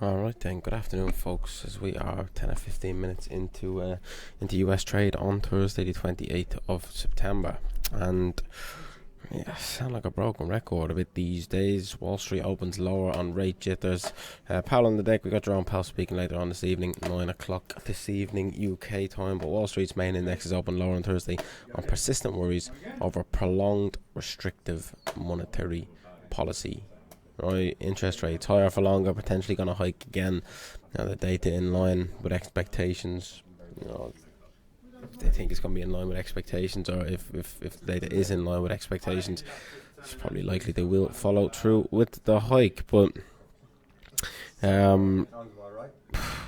Alright then, good afternoon folks, as we are 10 or 15 minutes into US trade on Thursday the 28th of September. And yeah, sound like a broken record a bit these days. Wall Street opens lower on rate jitters. Powell on the deck. We got Jerome Powell speaking later on this evening, 9 o'clock this evening UK time. But Wall Street's main index is open lower on Thursday on persistent worries over prolonged restrictive monetary policy. Right, interest rates higher for longer, potentially going to hike again. Now the data in line with expectations. If they think it's going to be in line with expectations, or if the data is in line with expectations, it's probably likely they will follow through with the hike. But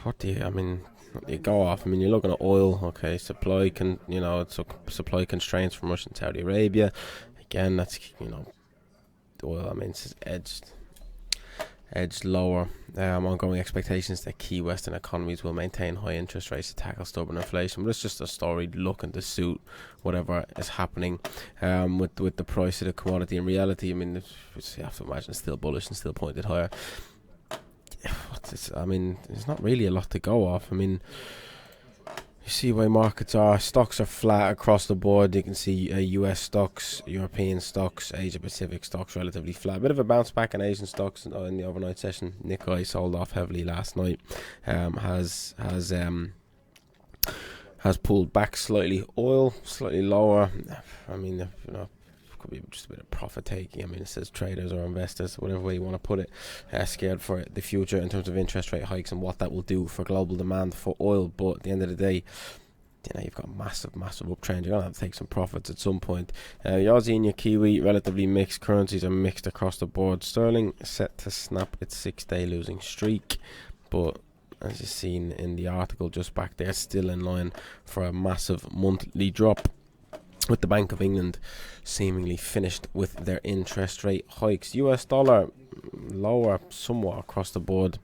what do you go off? I mean, you're looking at oil. Okay, supply supply constraints from Russia and Saudi Arabia. Again, that's oil. I mean, it's edged lower. Ongoing expectations that key Western economies will maintain high interest rates to tackle stubborn inflation. But it's just a story looking to suit whatever is happening with the price of the commodity. In reality, I mean, you have to imagine it's still bullish and still pointed higher. There's not really a lot to go off. I mean, you see where markets are. Stocks are flat across the board. You can see US stocks, European stocks, Asia Pacific stocks relatively flat. A bit of a bounce back in Asian stocks in the overnight session. Nikkei sold off heavily last night. Has pulled back slightly. Oil slightly lower. I mean, could be just a bit of profit taking. I mean, it says traders or investors, whatever way you want to put it, scared for the future in terms of interest rate hikes and what that will do for global demand for oil. But at the end of the day, you've got massive uptrend. You're going to have to take some profits at some point. Your Aussie and your Kiwi, relatively mixed. Currencies are mixed across the board. Sterling set to snap its 6-day losing streak, but as you've seen in the article just back there, still in line for a massive monthly drop, with the Bank of England seemingly finished with their interest rate hikes. US dollar lower somewhat across the board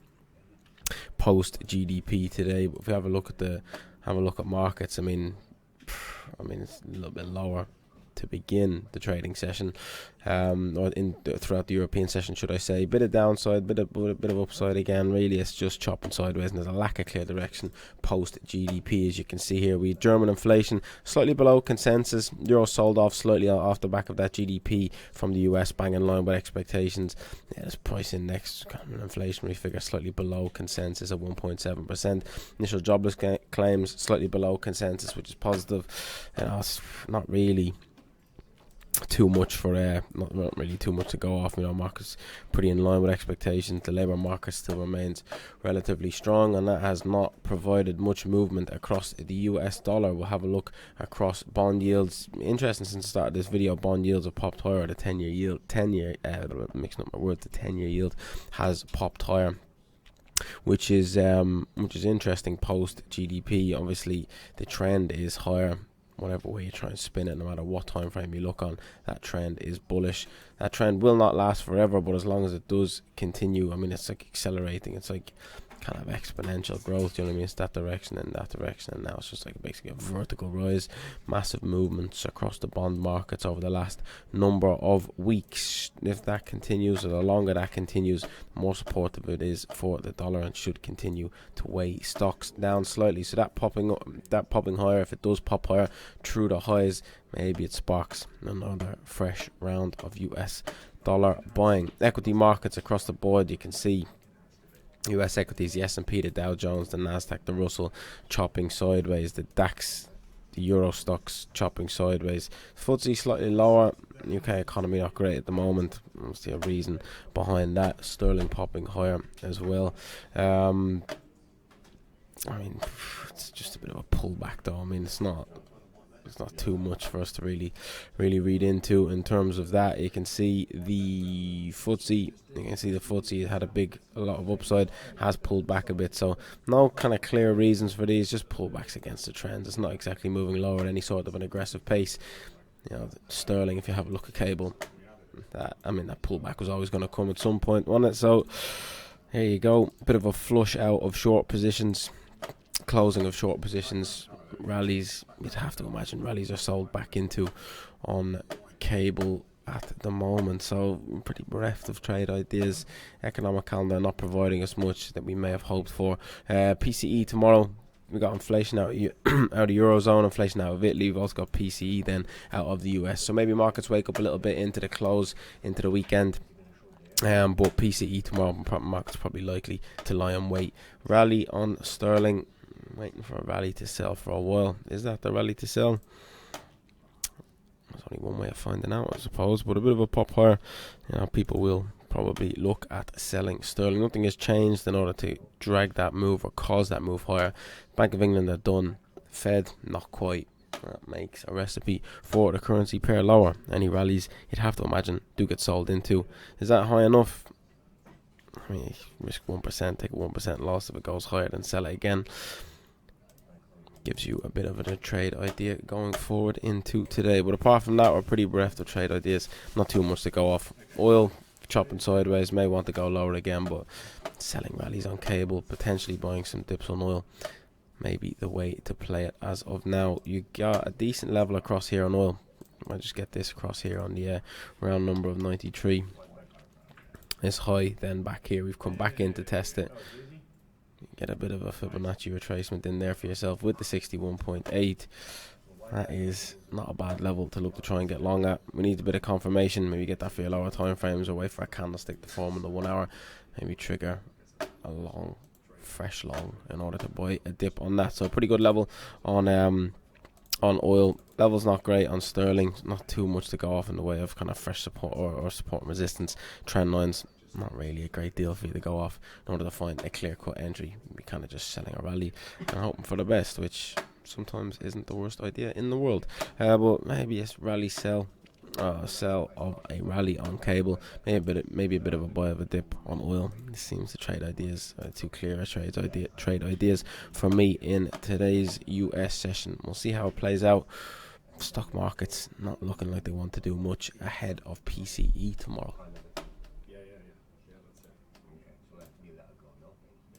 post GDP today. But if we have a look at markets, I mean it's a little bit lower to begin the trading session, or throughout the European session, should I say. Bit of downside, bit of upside again. Really, it's just chopping sideways, and there's a lack of clear direction post GDP. As you can see here, we had German inflation slightly below consensus. Euro sold off slightly off the back of that GDP from the US, bang in line with expectations. This price index, kind of an inflationary figure, slightly below consensus at 1.7%. Initial jobless claims slightly below consensus, which is positive. It's not really too much not really too much to go off. Markets pretty in line with expectations. The labour market still remains relatively strong, and that has not provided much movement across the US dollar. We'll have a look across bond yields. Interesting, since the start of this video, bond yields have popped higher. The 10-year yield, the 10-year yield has popped higher, which is interesting post GDP. Obviously, the trend is higher. Whatever way you try and spin it, no matter what time frame you look on, that trend is bullish. That trend will not last forever, but as long as it does continue, I mean, it's like accelerating. It's like kind of exponential growth, you know what I mean? It's that direction and that direction, and now it's just like basically a vertical rise. Massive movements across the bond markets over the last number of weeks. If that continues, or the longer that continues, the more supportive it is for the dollar, and should continue to weigh stocks down slightly. So that popping higher, if it does pop higher through the highs, maybe it sparks another fresh round of US dollar buying. Equity markets across the board, you can see US equities, the S&P, the Dow Jones, the Nasdaq, the Russell chopping sideways, the DAX, the Euro stocks chopping sideways. FTSE slightly lower. UK economy not great at the moment. Obviously a reason behind that. Sterling popping higher as well. It's just a bit of a pullback though. I mean, it's not too much for us to really read into in terms of that. You can see the FTSE had a lot of upside, has pulled back a bit, so no kind of clear reasons for these, just pullbacks against the trends. It's not exactly moving lower at any sort of an aggressive pace. Sterling, if you have a look at cable, that pullback was always going to come at some point, wasn't it? So here you go, bit of a flush out of short positions, closing of short positions. Rallies, you'd have to imagine rallies are sold back into on cable at the moment, so pretty bereft of trade ideas. Economic calendar not providing us much that we may have hoped for. PCE tomorrow. We got inflation out of the Eurozone, inflation out of Italy. We've also got PCE then out of the US. So maybe markets wake up a little bit into the close, into the weekend. But PCE tomorrow, markets probably likely to lie and wait. Rally on sterling. Waiting for a rally to sell for a while. Is that the rally to sell? There's only one way of finding out, I suppose. But a bit of a pop higher. People will probably look at selling sterling. Nothing has changed in order to drag that move or cause that move higher. Bank of England are done. Fed, not quite. That makes a recipe for the currency pair lower. Any rallies you'd have to imagine do get sold into. Is that high enough? I mean, risk 1%, take a 1% loss if it goes higher, then sell it again. Gives you a bit of a trade idea going forward into today. But apart from that, we're pretty bereft of trade ideas. Not too much to go off. Oil chopping sideways, may want to go lower again, but selling rallies on cable, potentially buying some dips on oil, maybe the way to play it as of now. You got a decent level across here on oil. I'll just get this across here on the round number of 93. It's high, then back here we've come back in to test it. Get a bit of a Fibonacci retracement in there for yourself with the 61.8. That is not a bad level to look to try and get long at. We need a bit of confirmation. Maybe get that for your lower time frames or wait for a candlestick to form in the 1 hour. Maybe trigger a long, fresh long in order to buy a dip on that. So a pretty good level on oil. Level's not great on sterling. Not too much to go off in the way of kind of fresh support or support and resistance. Trend lines, not really a great deal for you to go off in order to find a clear-cut entry. Be kind of just selling a rally and hoping for the best, which sometimes isn't the worst idea in the world. But maybe a rally sell of a rally on cable, maybe a bit of a buy of a dip on oil. This seems to trade ideas too clear trade ideas for me in today's US session. We'll see how it plays out. Stock markets not looking like they want to do much ahead of PCE tomorrow.